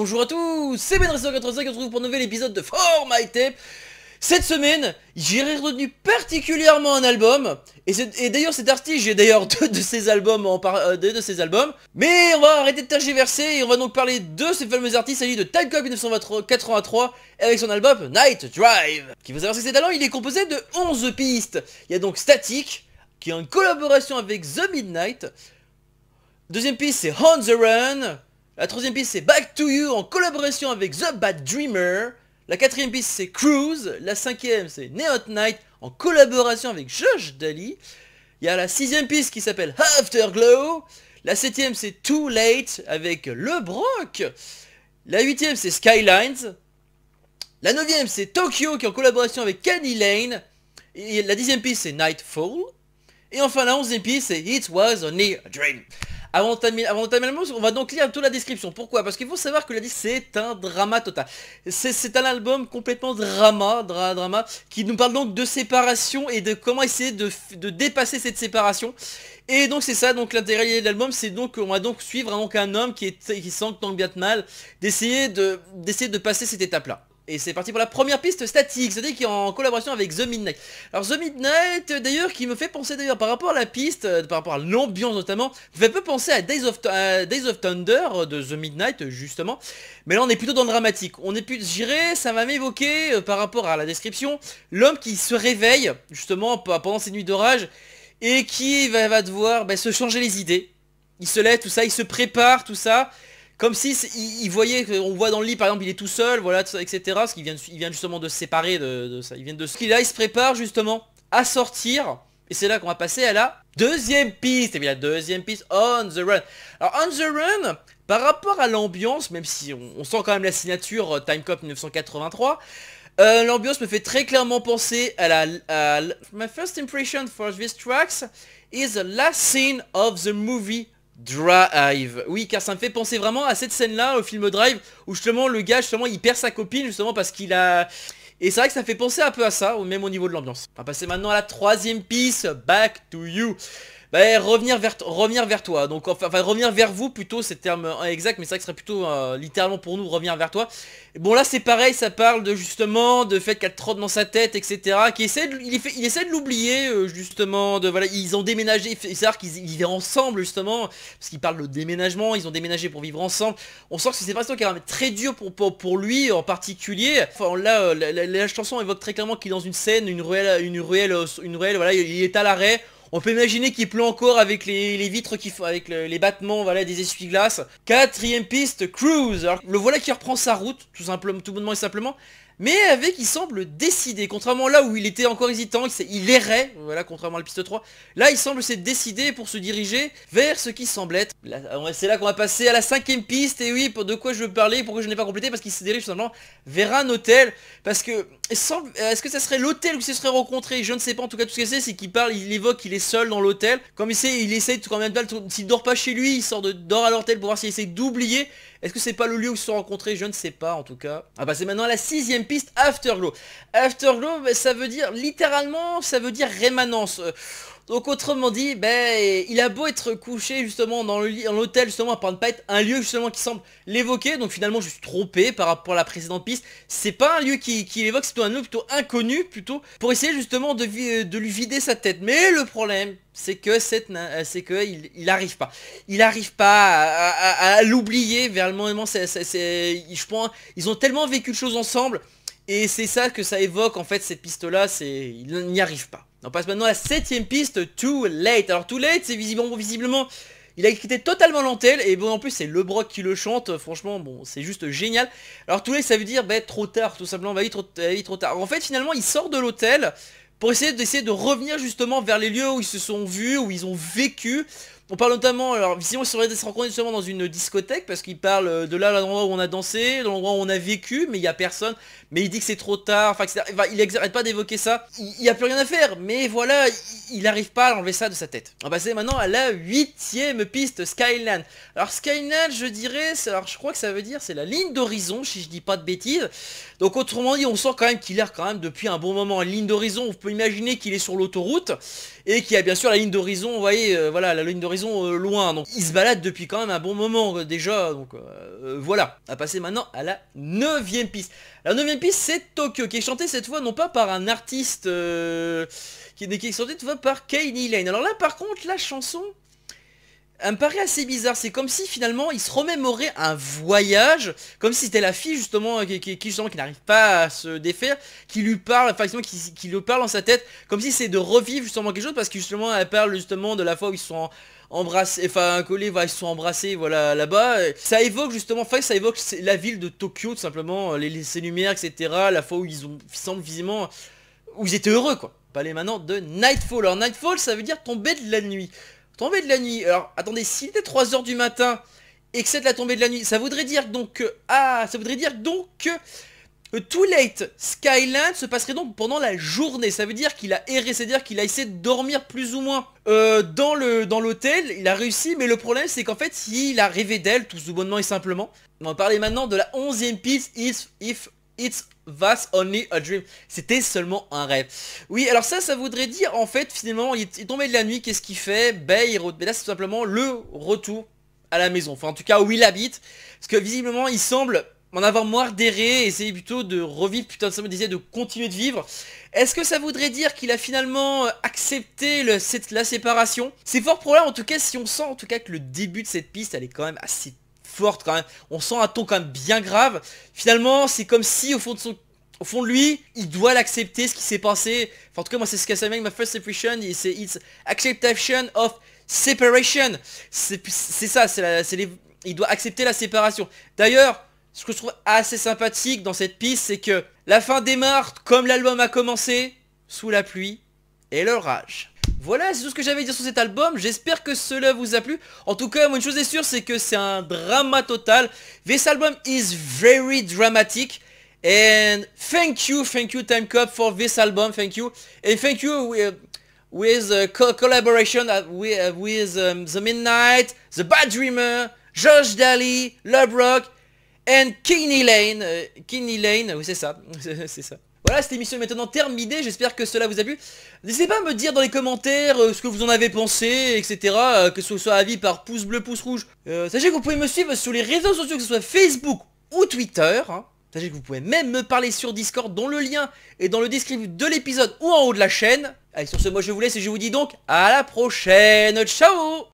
bonjour à tous, c'est BenRestor85 qui se retrouve pour un nouvel épisode de For My Tape. Cette semaine, j'ai retenu particulièrement un album, et d'ailleurs cet artiste, j'ai d'ailleurs deux de ses albums, mais on va arrêter de tergiverser et on va donc parler de ces fameux artistes. Il s'agit de Time Cop 1983 avec son album Night Drive. Qui faut savoir que cet album, il est composé de 11 pistes. Il y a donc Static, qui est en collaboration avec The Midnight. Deuxième piste, c'est On The Run. La troisième piste, c'est Back To You en collaboration avec The Bad Dreamer. La quatrième piste, c'est Cruise. La cinquième, c'est Neon Night en collaboration avec Josh Daly. Il y a la sixième piste qui s'appelle Afterglow. La septième, c'est Too Late avec Le Brock. La huitième, c'est Skylines. La neuvième, c'est Tokyo qui est en collaboration avec Kenny Lane. Et la dixième piste, c'est Nightfall. Et enfin, la onzième piste, c'est It Was Only a Dream. Avant d'entamer l'album, on va donc lire toute la description. Pourquoi? Parce qu'il faut savoir que la disque, c'est un drama total. C'est un album complètement drama, qui nous parle donc de séparation et de comment essayer de dépasser cette séparation. Et donc c'est ça, donc l'intégralité de l'album, c'est donc on va donc suivre donc un homme qui sent tant bien que mal d'essayer de passer cette étape-là. Et c'est parti pour la première piste, Static, c'est-à-dire qui est en collaboration avec The Midnight. Alors The Midnight, d'ailleurs, qui me fait penser d'ailleurs par rapport à la piste, par rapport à l'ambiance notamment, me fait un peu penser à Days of Thunder de The Midnight, justement. Mais là, on est plutôt dans le dramatique. On est plus, j'irais, ça m'a m'évoquer, par rapport à la description, l'homme qui se réveille, justement, pendant ces nuits d'orage, et qui va devoir se changer les idées. Il se lève, tout ça, il se prépare, tout ça. Comme si il voyait, on voit dans le lit par exemple il est tout seul, voilà, etc. Parce qu'il vient justement de se séparer de ça. Il vient de ce qu'il a, il se prépare justement à sortir. Et c'est là qu'on va passer à la deuxième piste. Et bien la deuxième piste, On The Run. Alors On The Run, par rapport à l'ambiance, même si on sent quand même la signature Time Cop 1983, l'ambiance me fait très clairement penser à My first impression for these tracks is the last scene of the movie Drive. Oui, car ça me fait penser vraiment à cette scène-là, au film Drive, où justement le gars, justement, il perd sa copine, justement, parce qu'il a... Et c'est vrai que ça fait penser un peu à ça, même au niveau de l'ambiance. On va passer maintenant à la troisième piste, Back To You. Revenir vers toi, donc enfin revenir vers vous plutôt, c'est le terme exact, mais c'est vrai que ce serait plutôt littéralement pour nous revenir vers toi. Et bon là c'est pareil, ça parle de justement de fait qu'elle trotte dans sa tête, etc. Il essaie de l'oublier justement, voilà, ils ont déménagé, c'est-à-dire qu'ils vivaient ensemble justement, parce qu'ils parlent de déménagement, ils ont déménagé pour vivre ensemble. On sent que c'est pas qui est très dur pour lui en particulier. Enfin là, la chanson évoque très clairement qu'il est dans une scène, une ruelle, voilà, il est à l'arrêt. On peut imaginer qu'il pleut encore avec les vitres qui font, avec les battements, voilà, des essuie-glaces. Quatrième piste, Cruise. Alors, le voilà qui reprend sa route, tout bonnement et simplement. Mais avec, il semble décidé, contrairement là où il était encore hésitant, il errait, voilà, contrairement à la piste 3. Là, il semble s'être décidé pour se diriger vers ce qui semble être. C'est là qu'on va passer à la cinquième piste, et oui, de quoi je veux parler, pourquoi je n'ai pas complété, parce qu'il se dirige tout simplement vers un hôtel, parce que, est-ce que ça serait l'hôtel où il se serait rencontré? Je ne sais pas, en tout cas, tout ce que c'est qu'il parle, il évoque qu'il est seul dans l'hôtel, comme il essaie de, quand même, s'il dort pas chez lui, il dort à l'hôtel pour voir s'il essaie d'oublier. Est-ce que c'est pas le lieu où ils se sont rencontrés? Je ne sais pas en tout cas. On va passer maintenant à la sixième piste, Afterglow. Afterglow, ça veut dire, littéralement, ça veut dire rémanence. Donc autrement dit, il a beau être couché justement dans l'hôtel justement pour ne pas être un lieu justement qui semble l'évoquer. Donc finalement je suis trompé par rapport à la précédente piste. C'est pas un lieu qui l'évoque, c'est plutôt un lieu plutôt inconnu plutôt pour essayer justement de lui vider sa tête. Mais le problème c'est que il arrive pas. Il arrive pas à l'oublier vers le moment. Je pense ils ont tellement vécu de choses ensemble. Et c'est ça que ça évoque en fait cette piste là, il n'y arrive pas. On passe maintenant à la septième piste, Too Late. Alors Too Late, c'est visiblement, il a quitté totalement l'antenne, et bon en plus c'est Le Brock qui le chante, franchement bon c'est juste génial. Alors Too Late ça veut dire trop tard tout simplement, trop tard. En fait finalement il sort de l'hôtel pour essayer de revenir justement vers les lieux où ils se sont vus, où ils ont vécu. On parle notamment, alors visiblement ils se rencontrent justement dans une discothèque parce qu'il parle de là l'endroit où on a dansé, de l'endroit où on a vécu, mais il n'y a personne, mais il dit que c'est trop tard, enfin etc. Il n'arrête pas d'évoquer ça, il n'y a plus rien à faire, mais voilà, il n'arrive pas à enlever ça de sa tête. On va passer maintenant à la huitième piste, Skyline. Alors Skyline, je dirais, alors je crois que ça veut dire c'est la ligne d'horizon, si je dis pas de bêtises. Donc autrement dit, on sent quand même qu'il est quand même depuis un bon moment en ligne d'horizon, on peut imaginer qu'il est sur l'autoroute, et qu'il y a bien sûr la ligne d'horizon, vous voyez, voilà, la ligne d'horizon horizon loin. Donc il se balade depuis quand même un bon moment déjà. Donc voilà. On va passer maintenant à la 9ème piste. La 9ème piste, c'est Tokyo, qui est chantée cette fois non pas par un artiste qui est chantée cette fois par Kenny Lane. Alors là par contre la chanson, elle me paraît assez bizarre. C'est comme si finalement il se remémorait un voyage, comme si c'était la fille justement qui n'arrive pas à se défaire, qui lui parle, enfin qui lui parle dans sa tête, comme si c'est de revivre justement quelque chose, parce que justement elle parle justement de la fois où ils se sont embrassés, enfin collés, voilà, ils se sont embrassés, voilà, là-bas. Ça évoque justement, enfin ça évoque la ville de Tokyo tout simplement, ses lumières, etc. La fois où ils semblent visiblement, où ils étaient heureux quoi. On va parler maintenant de Nightfall. Alors Nightfall, ça veut dire tomber de la nuit. Tombée de la nuit. Alors attendez, s'il était 3h du matin et que c'est de la tombée de la nuit, ça voudrait dire donc que Too Late Skyland se passerait donc pendant la journée. Ça veut dire qu'il a erré, c'est-à-dire qu'il a essayé de dormir plus ou moins dans l'hôtel. Il a réussi, mais le problème c'est qu'en fait il a rêvé d'elle tout bonnement et simplement. On va parler maintenant de la 11ème piste, If It's Was Only a Dream. C'était seulement un rêve. Oui, alors ça voudrait dire en fait finalement il est tombé de la nuit. Qu'est-ce qu'il fait? Ben là c'est tout simplement le retour à la maison. Enfin en tout cas où il habite. Parce que visiblement il semble en avoir marre d'errer et essayer plutôt de revivre, plutôt d'essayer de continuer de vivre. Est-ce que ça voudrait dire qu'il a finalement accepté la séparation? C'est fort probable en tout cas, si on sent en tout cas que le début de cette piste elle est quand même assez forte quand même, on sent un ton quand même bien grave. Finalement c'est comme si au fond de lui, il doit l'accepter ce qui s'est passé. Enfin en tout cas moi c'est ce qu'a fait ma first impression, c'est it's acceptation of separation. C'est ça, il doit accepter la séparation. D'ailleurs, ce que je trouve assez sympathique dans cette piste, c'est que la fin démarre comme l'album a commencé, sous la pluie et l'orage. Voilà, c'est tout ce que j'avais à dire sur cet album. J'espère que cela vous a plu. En tout cas, moi, une chose est sûre, c'est que c'est un drama total. This album is very dramatic. And thank you Time Cop for this album. Thank you. And thank you with collaboration with The Midnight, The Bad Dreamer, Josh Daly, Love Rock, and Kenny Lane. Kenny Lane, oui c'est ça. C'est ça. Voilà, cette émission est maintenant terminée, j'espère que cela vous a plu. N'hésitez pas à me dire dans les commentaires ce que vous en avez pensé, etc. Que ce soit avis par pouce bleu, pouce rouge. Sachez que vous pouvez me suivre sur les réseaux sociaux, que ce soit Facebook ou Twitter. Hein. Sachez que vous pouvez même me parler sur Discord, dont le lien est dans le descriptif de l'épisode ou en haut de la chaîne. Allez, sur ce, moi je vous laisse et je vous dis donc à la prochaine. Ciao!